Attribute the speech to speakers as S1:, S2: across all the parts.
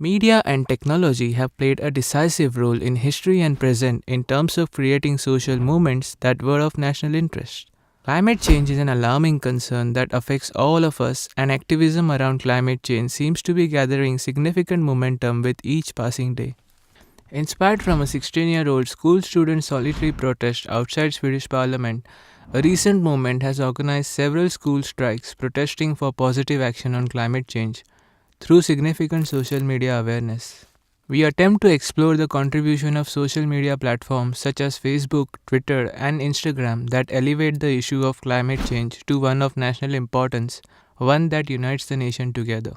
S1: Media and technology have played a decisive role in history and present in terms of creating social movements that were of national interest. Climate change is an alarming concern that affects all of us, and activism around climate change seems to be gathering significant momentum with each passing day. Inspired from a 16-year-old school student's solitary protest outside Swedish parliament, a recent movement has organized several school strikes protesting for positive action on climate change through significant social media awareness. We attempt to explore the contribution of social media platforms such as Facebook, Twitter, and Instagram that elevate the issue of climate change to one of national importance, one that unites the nation together.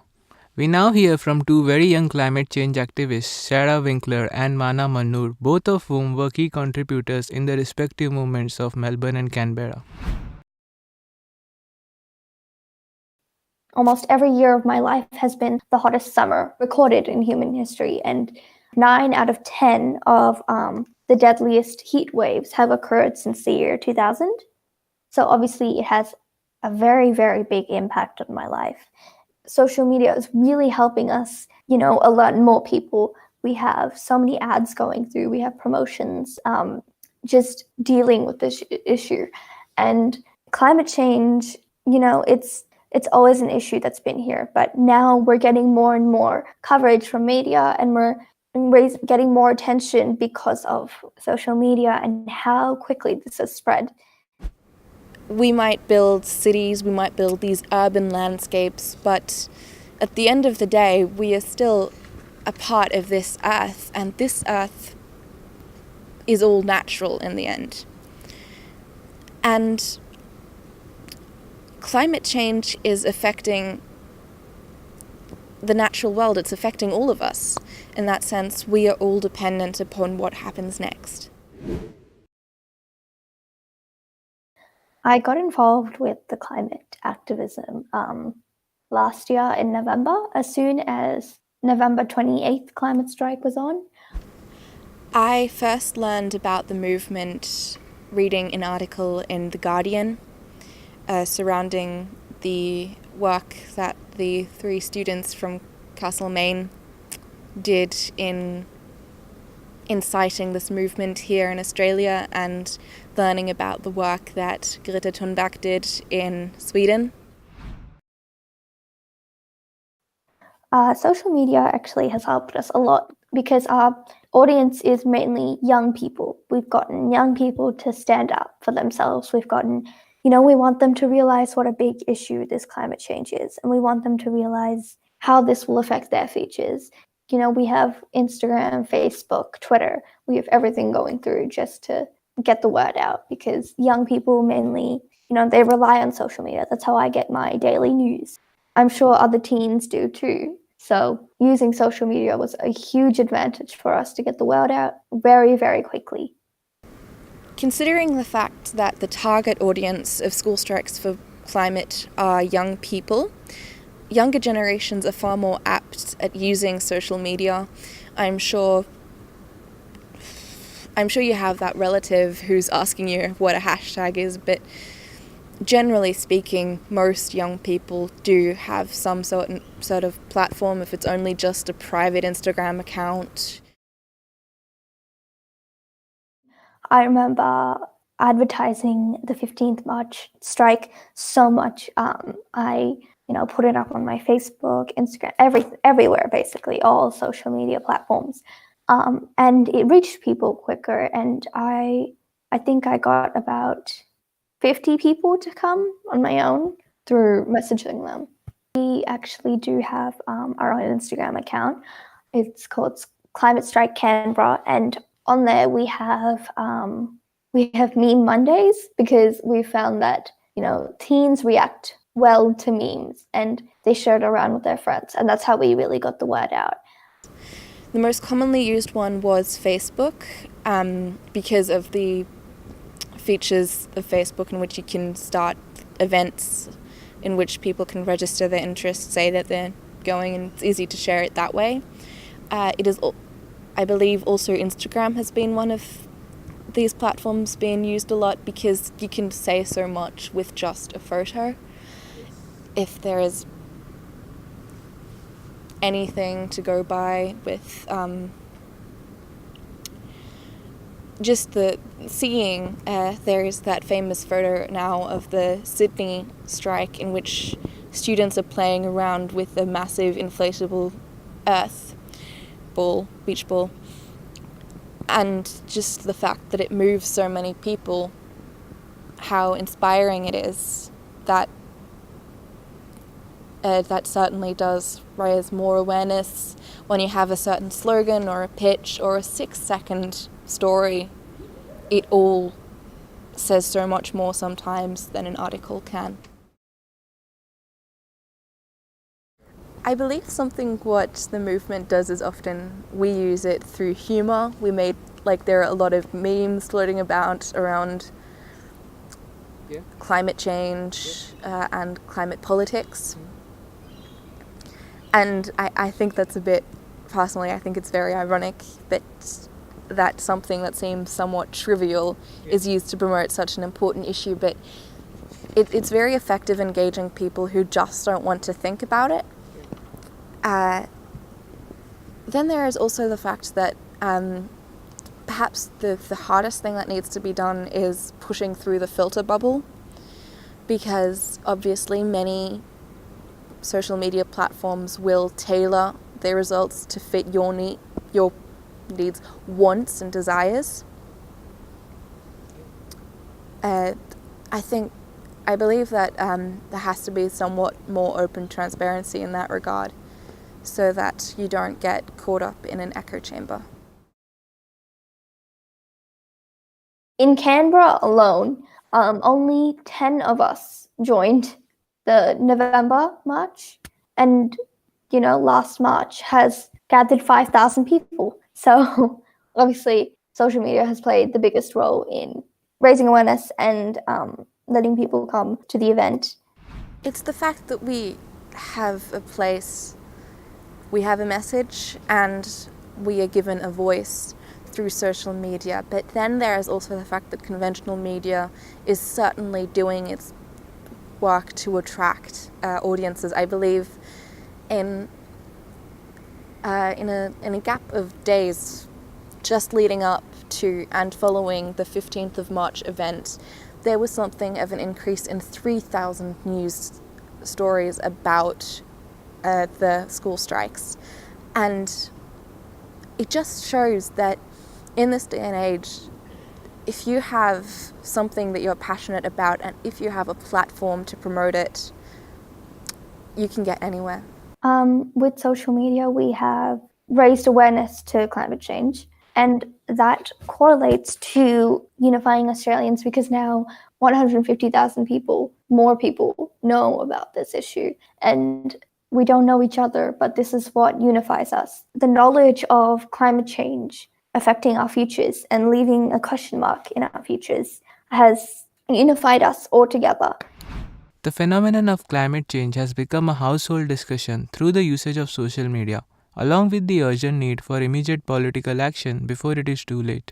S1: We now hear from two very young climate change activists, Sarah Winkler and Mana Mannoor, both of whom were key contributors in the respective movements of Melbourne and Canberra.
S2: Almost every year of my life has been the hottest summer recorded in human history, and 9 out of 10 of the deadliest heat waves have occurred since the year 2000. So obviously it has a very, very big impact on my life. Social media is really helping us, alert more people. We have so many ads going through, we have promotions, just dealing with this issue. And climate change, it's always an issue that's been here, but now we're getting more and more coverage from media, and we're getting more attention because of social media and how quickly this has spread.
S3: We might build cities, we might build these urban landscapes, but at the end of the day, we are still a part of this earth, and this earth is all natural in the end. And climate change is affecting the natural world. It's affecting all of us. In that sense, we are all dependent upon what happens next.
S2: I got involved with the climate activism last year in November, as soon as November 28th climate strike was on.
S3: I first learned about the movement reading an article in The Guardian surrounding the work that the 3 students from Castlemaine did in inciting this movement here in Australia, and learning about the work that Greta Thunberg did in Sweden.
S2: Social media actually has helped us a lot because our audience is mainly young people. We've gotten young people to stand up for themselves. We've gotten, we want them to realize what a big issue this climate change is, and we want them to realize how this will affect their futures. We have Instagram, Facebook, Twitter. We have everything going through just to get the word out, because young people mainly, they rely on social media. That's how I get my daily news. I'm sure other teens do too. So using social media was a huge advantage for us to get the word out very, very quickly.
S3: Considering the fact that the target audience of school strikes for climate are young people, younger generations are far more apt at using social media. I'm sure you have that relative who's asking you what a hashtag is, but generally speaking, most young people do have some sort of platform, if it's only just a private Instagram account.
S2: I remember advertising the 15th March strike so much. I put it up on my Facebook, Instagram, everywhere, basically, all social media platforms. And it reached people quicker. And I think I got about 50 people to come on my own through messaging them. We actually do have our own Instagram account. It's called Climate Strike Canberra, and on there we have Meme Mondays, because we found that teens react well to memes, and they share it around with their friends, and that's how we really got the word out.
S3: The most commonly used one was Facebook, because of the features of Facebook in which you can start events in which people can register their interest, say that they're going, and it's easy to share it that way. It is, I believe, also Instagram has been one of these platforms being used a lot, because you can say so much with just a photo. If there is anything to go by with just the seeing. There is that famous photo now of the Sydney strike in which students are playing around with a massive inflatable earth ball, beach ball, and just the fact that it moves so many people, how inspiring it is. That certainly does raise more awareness when you have a certain slogan or a pitch or a 6-second story. It all says so much more sometimes than an article can. I believe something what the movement does is often we use it through humour. There are a lot of memes floating about around climate change and climate politics. And I think that's personally, I think it's very ironic that something that seems somewhat trivial is used to promote such an important issue, but it's very effective engaging people who just don't want to think about it. Then there is also the fact that perhaps the hardest thing that needs to be done is pushing through the filter bubble, because obviously many social media platforms will tailor their results to fit your needs, wants and desires. I believe that there has to be somewhat more open transparency in that regard, so that you don't get caught up in an echo chamber.
S2: In Canberra alone, only 10 of us joined the November march, and last March has gathered 5,000 people. So obviously social media has played the biggest role in raising awareness and letting people come to the event.
S3: It's the fact that we have a place, we have a message, and we are given a voice through social media. But then there is also the fact that conventional media is certainly doing its work to attract audiences. I believe in a gap of days just leading up to and following the 15th of March event, there was something of an increase in 3,000 news stories about the school strikes. And it just shows that in this day and age, if you have something that you're passionate about and if you have a platform to promote it, you can get anywhere.
S2: With social media, we have raised awareness to climate change, and that correlates to unifying Australians, because now 150,000 more people know about this issue, and we don't know each other, but this is what unifies us. The knowledge of climate change affecting our futures and leaving a question mark in our futures has unified us all together.
S1: The phenomenon of climate change has become a household discussion through the usage of social media, along with the urgent need for immediate political action before it is too late.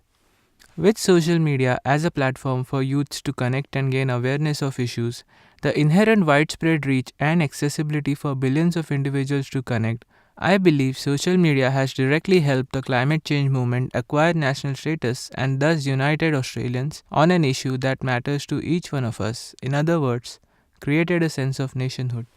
S1: With social media as a platform for youths to connect and gain awareness of issues, the inherent widespread reach and accessibility for billions of individuals to connect, I believe social media has directly helped the climate change movement acquire national status and thus united Australians on an issue that matters to each one of us. In other words, created a sense of nationhood.